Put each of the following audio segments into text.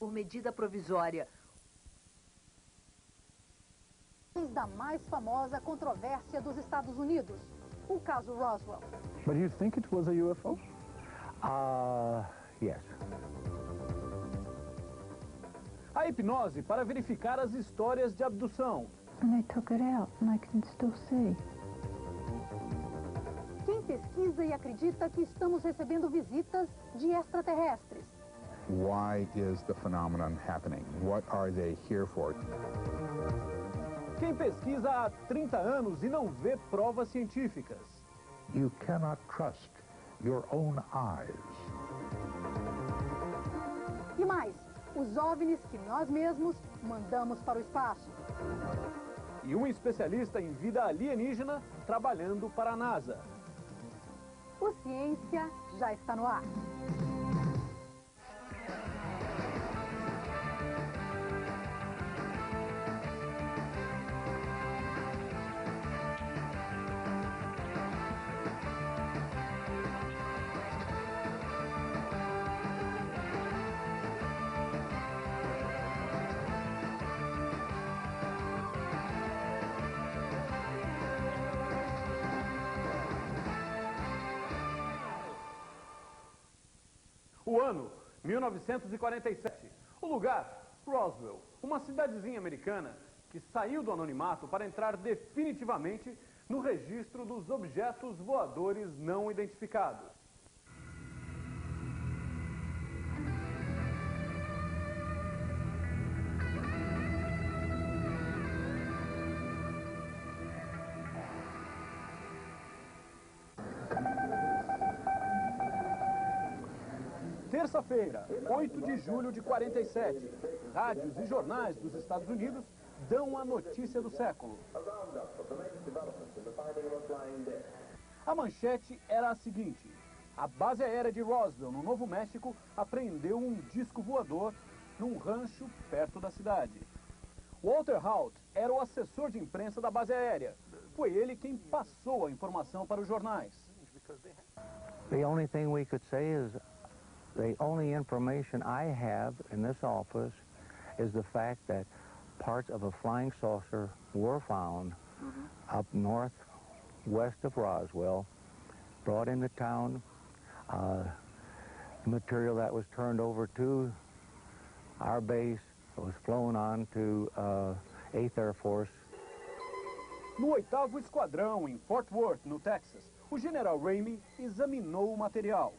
por medida provisória. Da mais famosa controvérsia dos Estados Unidos, o caso Roswell. But you think it was a UFO? Yes. A hipnose para verificar as histórias de abdução. And I took it out and I can still see. Quem pesquisa e acredita que estamos recebendo visitas de extraterrestres? Why is the phenomenon happening? What are they here for? Quem pesquisa há 30 anos e não vê provas científicas. You cannot trust your own eyes. E mais, os OVNIs que nós mesmos mandamos para o espaço. E um especialista em vida alienígena trabalhando para a NASA. O Ciência já está no ar. O ano, 1947. O lugar, Roswell, uma cidadezinha americana que saiu do anonimato para entrar definitivamente no registro dos objetos voadores não identificados. Terça-feira, 8 de julho de 47. Rádios e jornais dos Estados Unidos dão a notícia do século. A manchete era a seguinte: a base aérea de Roswell, no Novo México, apreendeu um disco voador num rancho perto da cidade. Walter Hout era o assessor de imprensa da base aérea. Foi ele quem passou a informação para os jornais. The only thing we could say is the only information I have in this office is the fact that parts of a flying saucer were found up northwest of Roswell, brought into town. Material that was turned over to our base was flown on to 8th Air Force. No 8º Esquadrão, em Fort Worth, no Texas, o general Ramey examinou o material.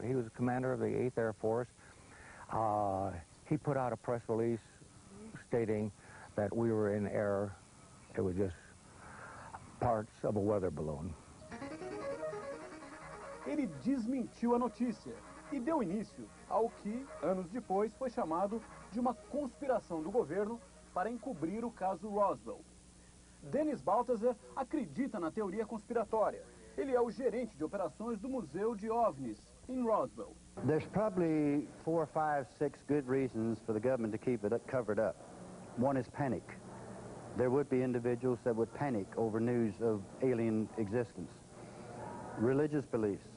He was the commander of the 8th Air Force. He put out a press release stating that we were in error. It was just parts of a weather balloon. Ele desmentiu a notícia e deu início ao que, anos depois, foi chamado de uma conspiração do governo para encobrir o caso Roswell. Dennis Balthazar acredita na teoria conspiratória. Ele é o gerente de operações do Museu de OVNIS, em Roswell. There's probably 4, 5, 6 good reasons for the government to keep it covered up. One is panic. There would be individuals that would panic over news of alien existence. Religious beliefs.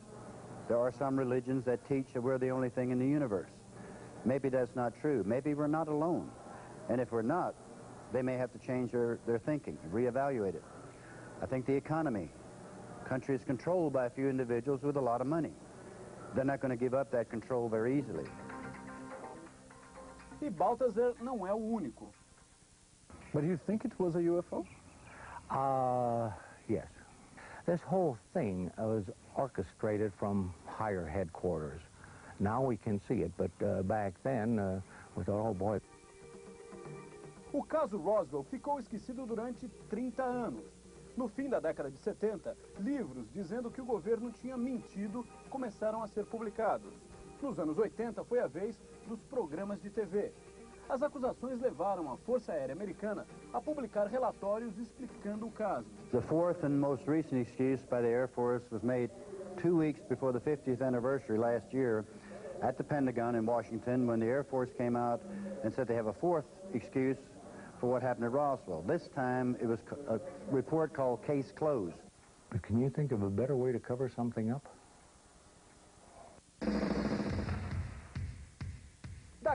There are some religions that teach that we're the only thing in the universe. Maybe that's not true. Maybe we're not alone. And if we're not, they may have to change their thinking, reevaluate it. I think the economy. Country is controlled by a few individuals with a lot of money. They're not going to give up that control very easily. E Balthazar não é o único. But you think it was a UFO? Yes. This whole thing was orchestrated from higher headquarters. Now we can see it, but back then, we thought, oh boy. O caso Roswell ficou esquecido durante 30 anos. No fim da década de 70, livros dizendo que o governo tinha mentido começaram a ser publicados. Nos anos 80 foi a vez dos programas de TV. As acusações levaram a Força Aérea Americana a publicar relatórios explicando o caso. The fourth and most recent excuse by the Air Force was made 2 weeks before the 50th anniversary last year at the Pentagon in Washington, when the Air Force came out and said they have a fourth excuse for what happened at Roswell. This time it was a report called Case Closed. But can you think of a better way to cover something up?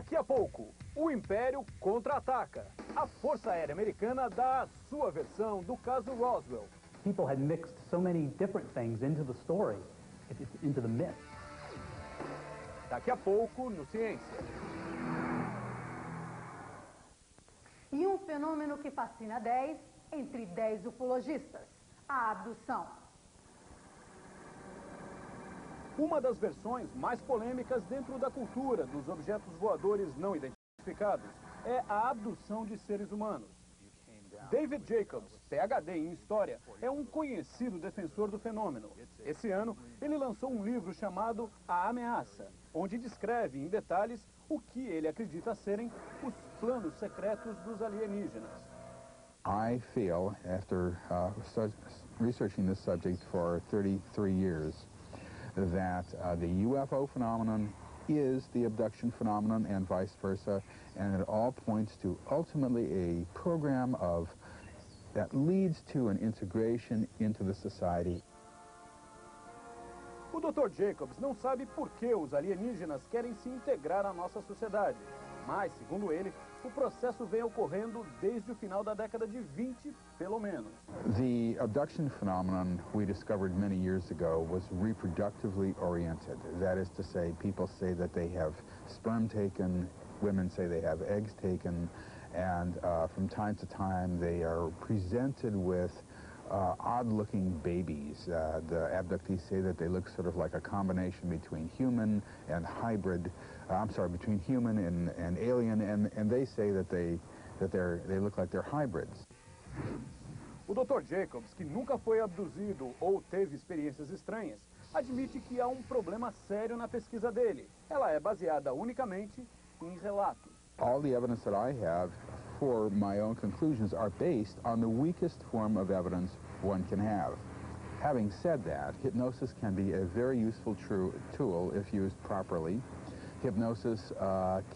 Daqui a pouco, o Império contra-ataca. A Força Aérea Americana dá a sua versão do caso Roswell. People had mixed so many different things into the story, into the myth. Daqui a pouco, no Ciência. E um fenômeno que fascina 10 entre 10 ufologistas: a abdução. Uma das versões mais polêmicas dentro da cultura dos objetos voadores não identificados é a abdução de seres humanos. David Jacobs, PhD em História, é um conhecido defensor do fenômeno. Esse ano, ele lançou um livro chamado A Ameaça, onde descreve em detalhes o que ele acredita serem os planos secretos dos alienígenas. I feel, after researching this subject for 33 years, that the UFO phenomenon is the abduction phenomenon and vice versa, and it all points to ultimately a program that leads to an integration into the society. O Dr. Jacobs não sabe por que os alienígenas querem se integrar à nossa sociedade, mas, segundo ele, o processo vem ocorrendo desde o final da década de 20, pelo menos. The abduction phenomenon we discovered many years ago was reproductively oriented. That is to say, people say that they have sperm taken, women say they have eggs taken, and from time to time they are presented with odd-looking babies. The abductees say that they look sort of like a combination between human and hybrid, between human and alien, and they say that they look like they're hybrids. O Dr. Jacobs, que nunca foi abduzido ou teve experiências estranhas, admite que há um problema sério na pesquisa dele. Ela é baseada unicamente em relatos. All the evidence that I have for my own conclusions are based on the weakest form of evidence one can have. Having said that, hypnosis can be a very useful tool if used properly. Hypnosis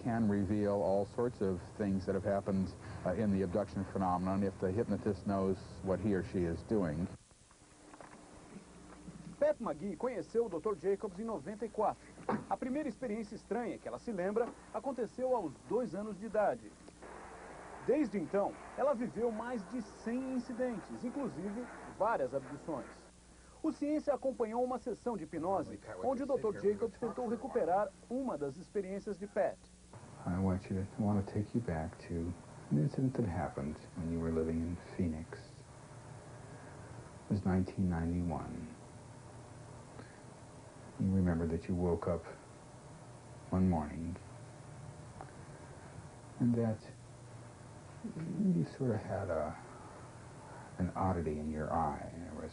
can reveal all sorts of things that have happened in the abduction phenomenon if the hypnotist knows what he or she is doing. Pat McGee conheceu o Dr. Jacobs em 94. A primeira experiência estranha que ela se lembra aconteceu aos 2 anos de idade. Desde então, ela viveu mais de 100 incidentes, inclusive várias abduções. O Ciência acompanhou uma sessão de hipnose, onde o Dr. Jacobs tentou recuperar uma das experiências de Pat. I want to take you back to an incident that happened when you were living in Phoenix. It was 1991. You remember that you woke up one morning and that you sort of had an oddity in your eye. There was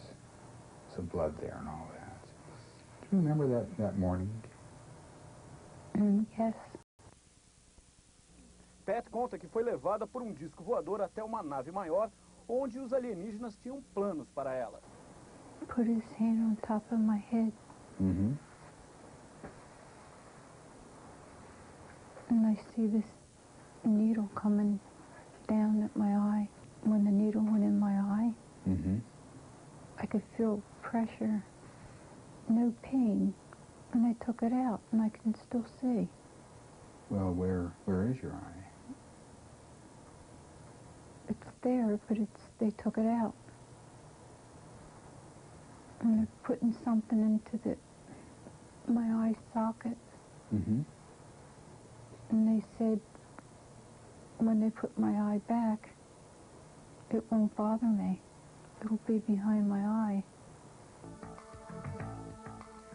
some blood there and all that. Do you remember that morning? Yes. Pat conta que foi levada por um disco voador até uma nave maior, onde os alienígenas tinham planos para ela. Put his hand on top of my head. Mm-hmm. And I see this needle coming down at my eye. When the needle went in my eye, Mm-hmm. I could feel pressure, no pain, and they took it out, and I can still see. Well, where is your eye? It's there, but they took it out. And they're putting something into my eye socket. Mm-hmm. And they said, when they put my eye back, it won't bother me. It'll be behind my eye.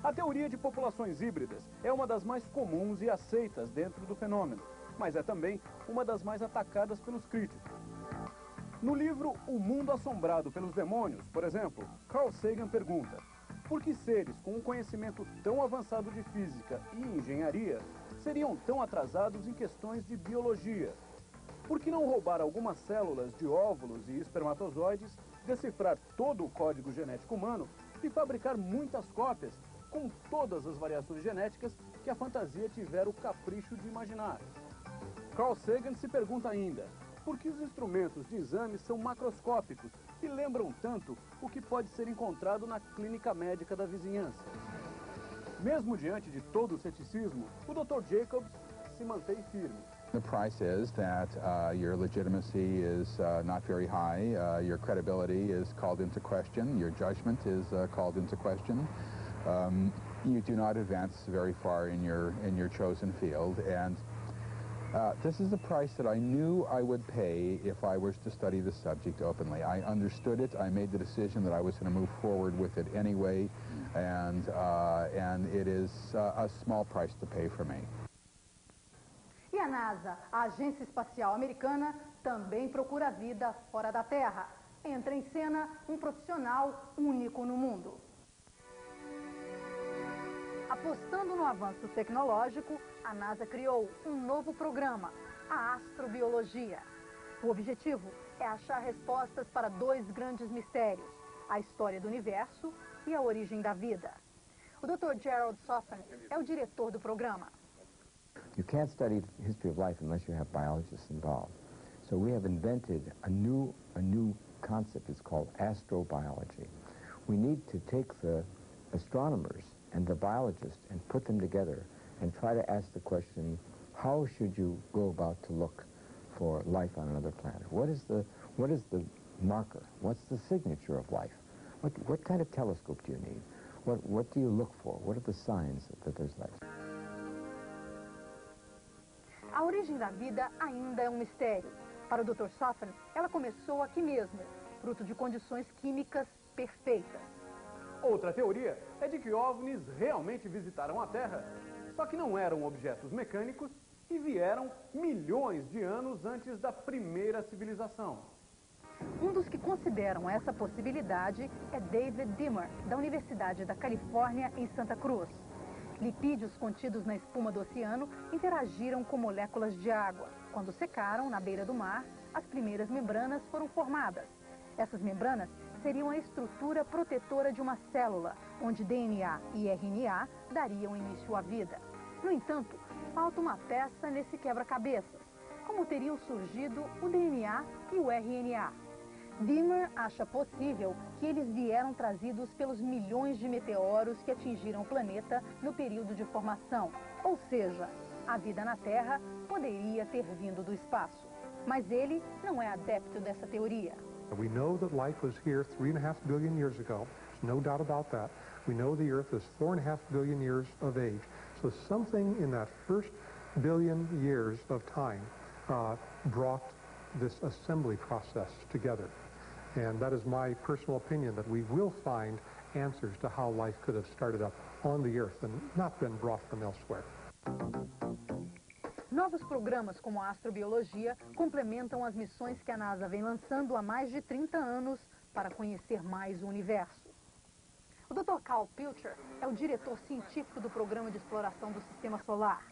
A teoria de populações híbridas é uma das mais comuns e aceitas dentro do fenômeno, mas é também uma das mais atacadas pelos críticos. No livro O Mundo Assombrado pelos Demônios, por exemplo, Carl Sagan pergunta: por que seres com um conhecimento tão avançado de física e engenharia seriam tão atrasados em questões de biologia? Por que não roubar algumas células de óvulos e espermatozoides, decifrar todo o código genético humano e fabricar muitas cópias com todas as variações genéticas que a fantasia tiver o capricho de imaginar? Carl Sagan se pergunta ainda: por que os instrumentos de exame são macroscópicos e lembram tanto o que pode ser encontrado na clínica médica da vizinhança? Mesmo diante de todo o ceticismo, o Dr. Jacobs se mantém firme. The price is that your legitimacy is not very high, your credibility is called into question, your judgment is called into question. You do not advance very far in your chosen field, and this is the price that I knew I would pay if I was to study the subject openly. I understood it. I made the decision that I was going to move forward with it anyway, and it is a small price to pay for me. E a NASA, a Agência Espacial Americana, também procura vida fora da Terra. Entra em cena um profissional único no mundo. Apostando no avanço tecnológico, a NASA criou um novo programa, a astrobiologia. O objetivo é achar respostas para dois grandes mistérios, a história do universo e a origem da vida. O Dr. Gerald Soffen é o diretor do programa. You can't study the history of life unless you have biologists involved. So we have invented a new concept. It's called astrobiology. We need to take the astronomers and the biologists and put them together and try to ask the question, how should you go about to look for life on another planet? What is the marker? What's the signature of life? What kind of telescope do you need? What do you look for? What are the signs that there's life? A origem da vida ainda é um mistério. Para o Dr. Soffen, ela começou aqui mesmo, fruto de condições químicas perfeitas. Outra teoria é de que OVNIs realmente visitaram a Terra, só que não eram objetos mecânicos e vieram milhões de anos antes da primeira civilização. Um dos que consideram essa possibilidade é David Dimmer, da Universidade da Califórnia, em Santa Cruz. Lipídios contidos na espuma do oceano interagiram com moléculas de água. Quando secaram na beira do mar, as primeiras membranas foram formadas. Essas membranas seriam a estrutura protetora de uma célula, onde DNA e RNA dariam início à vida. No entanto, falta uma peça nesse quebra-cabeças. Como teriam surgido o DNA e o RNA? Dimmer acha possível que eles vieram trazidos pelos milhões de meteoros que atingiram o planeta no período de formação. Ou seja, a vida na Terra poderia ter vindo do espaço. Mas ele não é adepto dessa teoria. We know that life was here 3.5 billion years ago. There's no doubt about that. We know the Earth is 4.5 billion years of age. So something in that first billion years of time brought this assembly process together. And that is my personal opinion, that we will find answers to how life could have started up on the Earth and not been brought from elsewhere. Novos programas como a astrobiologia complementam as missões que a NASA vem lançando há mais de 30 anos para conhecer mais o universo. O Dr. Carl Pilcher é o diretor científico do programa de exploração do Sistema Solar.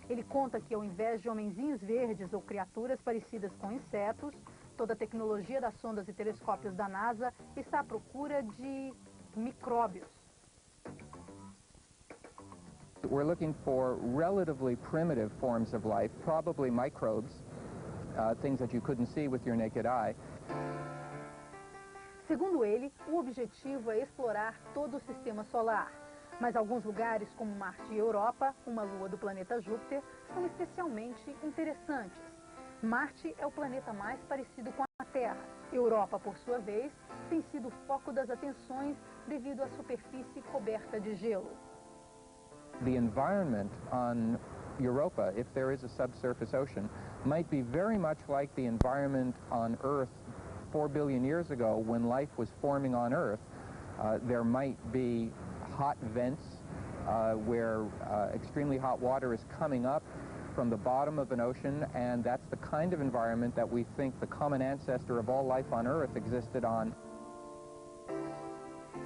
Ele conta que, ao invés de homenzinhos verdes ou criaturas parecidas com insetos, toda a tecnologia das sondas e telescópios da NASA está à procura de micróbios. We're looking for relatively primitive forms of life, probably microbes, things that you couldn't see with your naked eye. Segundo ele, o objetivo é explorar todo o sistema solar. Mas alguns lugares, como Marte e Europa, uma lua do planeta Júpiter, são especialmente interessantes. Marte é o planeta mais parecido com a Terra. Europa, por sua vez, tem sido o foco das atenções devido à superfície coberta de gelo. The environment on Europa, if there is a subsurface ocean, might be very much like the environment on Earth 4 billion years ago when life was forming on Earth. There might be hot vents where extremely hot water is coming up from the bottom of an ocean, and that's the kind of environment that we think the common ancestor of all life on Earth existed on.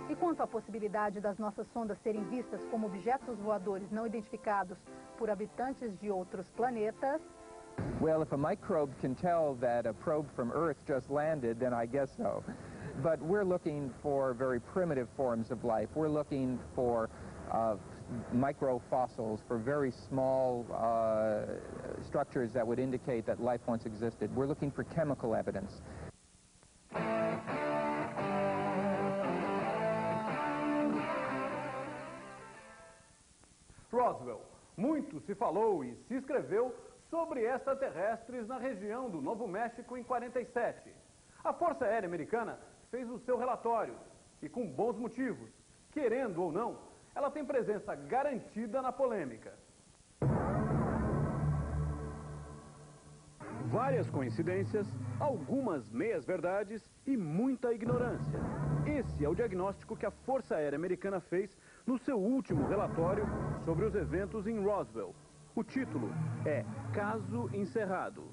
E quanto à possibilidade das nossas sondas serem vistas como objetos voadores não identificados por habitantes de outros planetas? Well, if a microbe can tell that a probe from Earth just landed, then I guess so. But we're looking for very primitive forms of life. We're looking for microfossils, for very small structures that would indicate that life once existed. We're looking for chemical evidence. Roswell, Muito se falou e se escreveu sobre extraterrestres na região do Novo México em 47. A Força Aérea Americana fez o seu relatório e com bons motivos. Querendo ou não, ela tem presença garantida na polêmica. Várias coincidências, algumas meias-verdades e muita ignorância. Esse é o diagnóstico que a Força Aérea Americana fez no seu último relatório sobre os eventos em Roswell. O título é Caso Encerrado.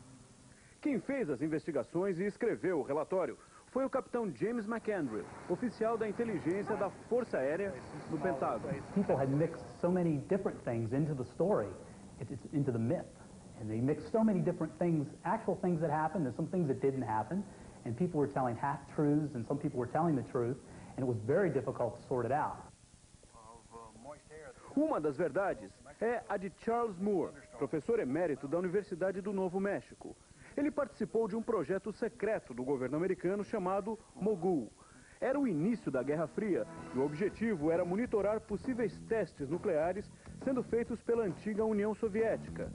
Quem fez as investigações e escreveu o relatório foi o capitão James McAndrew, oficial da inteligência da Força Aérea do Pentágono. People had mixed so many different things into the story, into the myth. And they mixed so many different things, actual things that happened and some things that didn't happen. And people were telling half-truths and some people were telling the truth. And it was very difficult to sort it out. Uma das verdades é a de Charles Moore, professor emérito da Universidade do Novo México. Ele participou de um projeto secreto do governo americano chamado Mogul. Era o início da Guerra Fria e o objetivo era monitorar possíveis testes nucleares sendo feitos pela antiga União Soviética.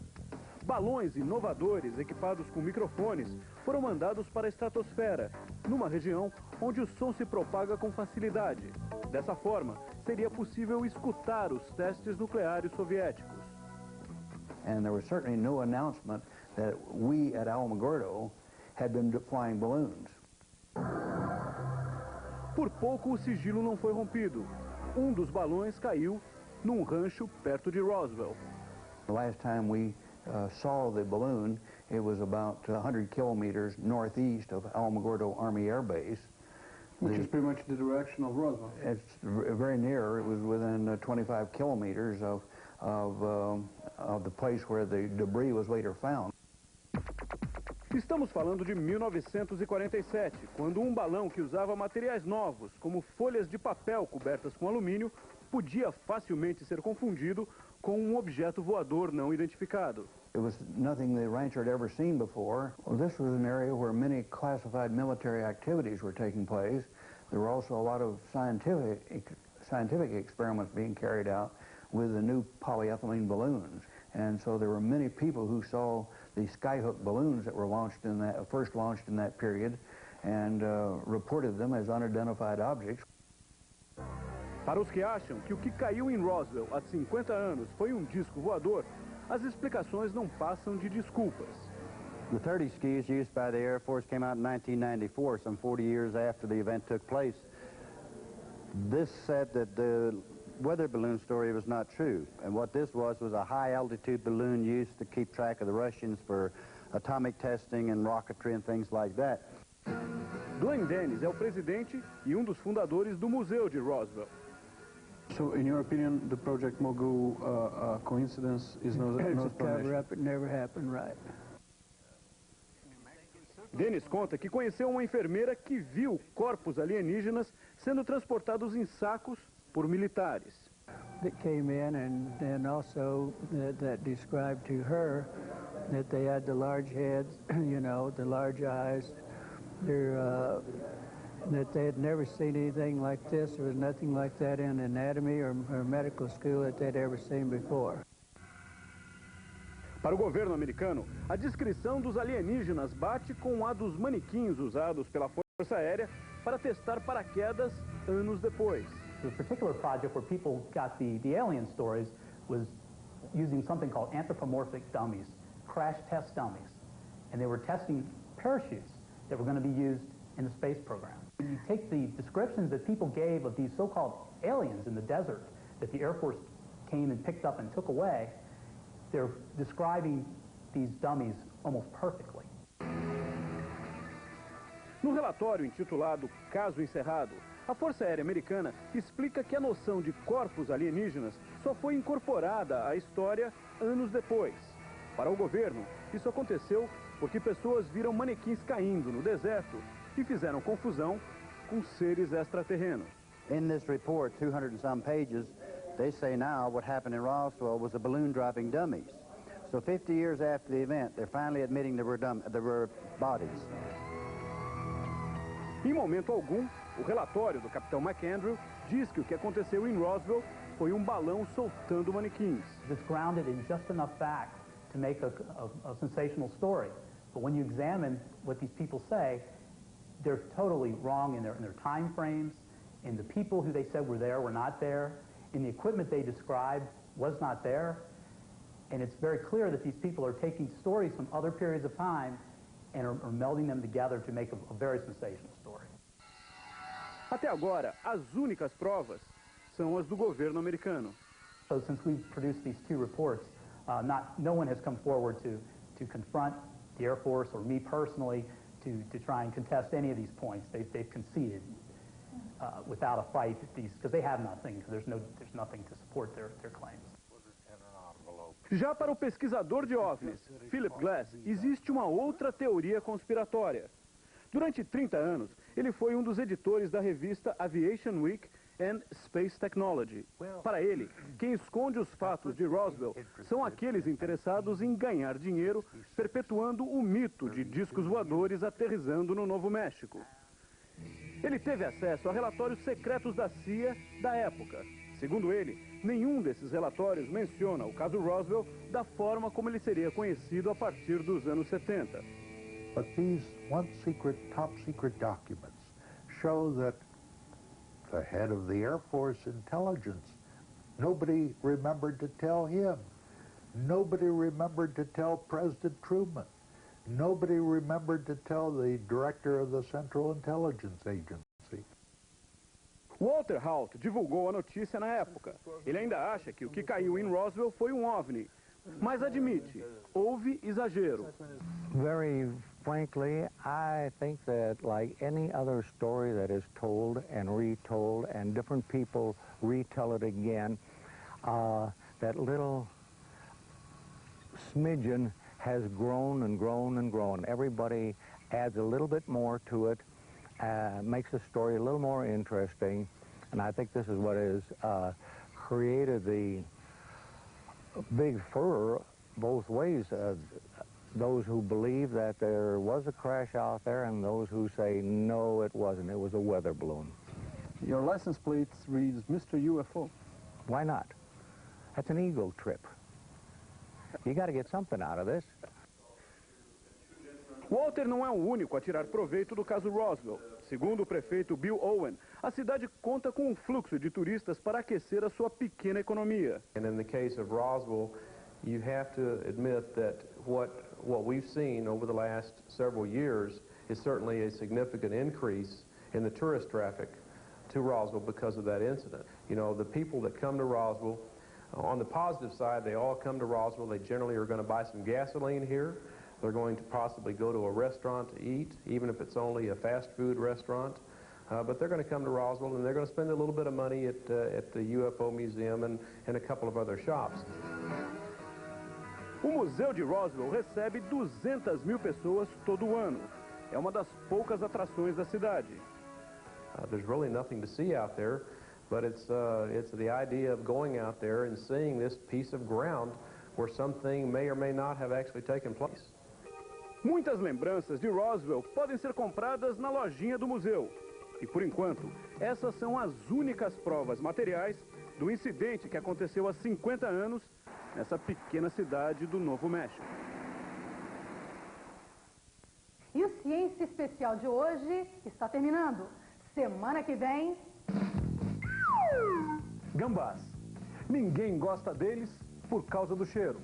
Balões inovadores equipados com microfones foram mandados para a estratosfera, numa região onde o som se propaga com facilidade. Dessa forma, seria possível escutar os testes nucleares soviéticos. And there was certainly no announcement that we at Alamogordo had been flying balloons. Por pouco o sigilo não foi rompido. Um dos balões caiu num rancho perto de Roswell. The last time we saw the balloon, it was about 100 kilometers northeast of Alamogordo Army Air Base. Which is pretty much the direction of Roswell. It's very near. It was within 25 kilometers of the place where the debris was later found. Estamos falando de 1947, quando um balão que usava materiais novos, como folhas de papel cobertas com alumínio, podia facilmente ser confundido com um objeto voador não identificado. It was nothing the rancher had ever seen before. Well, this was an area where many classified military activities were taking place. There were also a lot of scientific experiments being carried out with the new polyethylene balloons. And so there were many people who saw the skyhook balloons that were first launched in that period and reported them as unidentified objects. Para os que acham que o que caiu em Roswell há 50 anos foi um disco voador, as explicações não passam de desculpas. The 30 skis used by the Air Force came out in 1994, some 40 years after the event took place. This said that the weather balloon story was not true, and what this was a high-altitude balloon used to keep track of the Russians for atomic testing and rocketry and things like that. Glenn Dennis é o presidente e um dos fundadores do Museu de Roswell. So, in your opinion, the Project Mogul coincidence is no It's a cover-up. It never happened right. Dennis conta que conheceu uma enfermeira que viu corpos alienígenas sendo transportados em sacos por militares. That came in and also that described to her that they had the large heads, you know, the large eyes. That they had never seen anything like this. There was nothing like that in anatomy or medical school that they'd ever seen before. Para o governo americano, a descrição dos alienígenas bate com a dos manequins usados pela Força Aérea para testar paraquedas anos depois. The particular project where people got the alien stories was using something called anthropomorphic dummies, crash test dummies. And they were testing parachutes that were going to be used in the space program. You take the descriptions that people gave of these so-called aliens in the desert that the Air Force came and picked up and took away, they're describing these dummies almost perfectly. No relatório intitulado Caso Encerrado, a Força Aérea Americana explica que a noção de corpos alienígenas só foi incorporada à história anos depois. Para o governo, isso aconteceu porque pessoas viram manequins caindo no deserto e fizeram confusão com seres extraterrenos. In this report, 200 and some pages, they say now what happened in Roswell was a balloon dropping dummies. So 50 years after the event, they're finally admitting there were bodies. Em momento algum, O relatório do capitão McAndrew diz que o que aconteceu em Roswell foi um balão soltando manequins. It's grounded in just enough fact to make a sensational story. But when you examine what these people say, they're totally wrong in their time frames, in the people who they said were not there, in the equipment they described was not there. And it's very clear that these people are taking stories from other periods of time and are melding them together to make a very sensational story. Até agora, as únicas provas são as do governo americano. So since we've produced these two reports, no one has come forward to confront the Air Force or me personally to try and contest any of these points. They've conceded without a fight, because they have nothing, because there's nothing to support their claims. Já para o pesquisador de OVNIs, Philip Glass, existe uma outra teoria conspiratória. Durante 30 anos, ele foi um dos editores da revista Aviation Week and Space Technology. Para ele, quem esconde os fatos de Roswell são aqueles interessados em ganhar dinheiro, perpetuando o mito de discos voadores aterrissando no Novo México. Ele teve acesso a relatórios secretos da CIA da época. Segundo ele, nenhum desses relatórios menciona o caso Roswell da forma como ele seria conhecido a partir dos anos 70. But these top secret documents show that the head of the Air Force intelligence, nobody remembered to tell him. Nobody remembered to tell President Truman. Nobody remembered to tell the director of the Central Intelligence Agency. Walter Haut divulgou a notícia na época. Ele ainda acha que o que caiu em Roswell foi um OVNI, mas admite, houve exagero. Very frankly, I think that like any other story that is told and retold and different people retell it again, that little smidgen has grown and grown and grown. Everybody adds a little bit more to it, makes the story a little more interesting, and I think this is what has created the big furor both ways. Those who believe that there was a crash out there and those who say, no, it wasn't. It was a weather balloon. Your license plate reads Mr. UFO. Why not? That's an ego trip. You got to get something out of this. Walter não é o único a tirar proveito do caso Roswell. Segundo o prefeito Bill Owen, a cidade conta com um fluxo de turistas para aquecer a sua pequena economia. And in the case of Roswell, you have to admit that what we've seen over the last several years is certainly a significant increase in the tourist traffic to Roswell because of that incident. You know, the people that come to Roswell, on the positive side, they all come to Roswell. They generally are going to buy some gasoline here. They're going to possibly go to a restaurant to eat, even if it's only a fast food restaurant. But they're going to come to Roswell and they're going to spend a little bit of money at the UFO Museum and a couple of other shops. O Museu de Roswell recebe 200.000 pessoas todo ano. É uma das poucas atrações da cidade. There's really nothing to see out there, but it's the idea of going out there and seeing this piece of ground where something may or may not have actually taken place. Muitas lembranças de Roswell podem ser compradas na lojinha do museu. E por enquanto, essas são as únicas provas materiais do incidente que aconteceu há 50 anos nessa pequena cidade do Novo México. E o Ciência Especial de hoje está terminando. Semana que vem... Gambás. Ninguém gosta deles por causa do cheiro.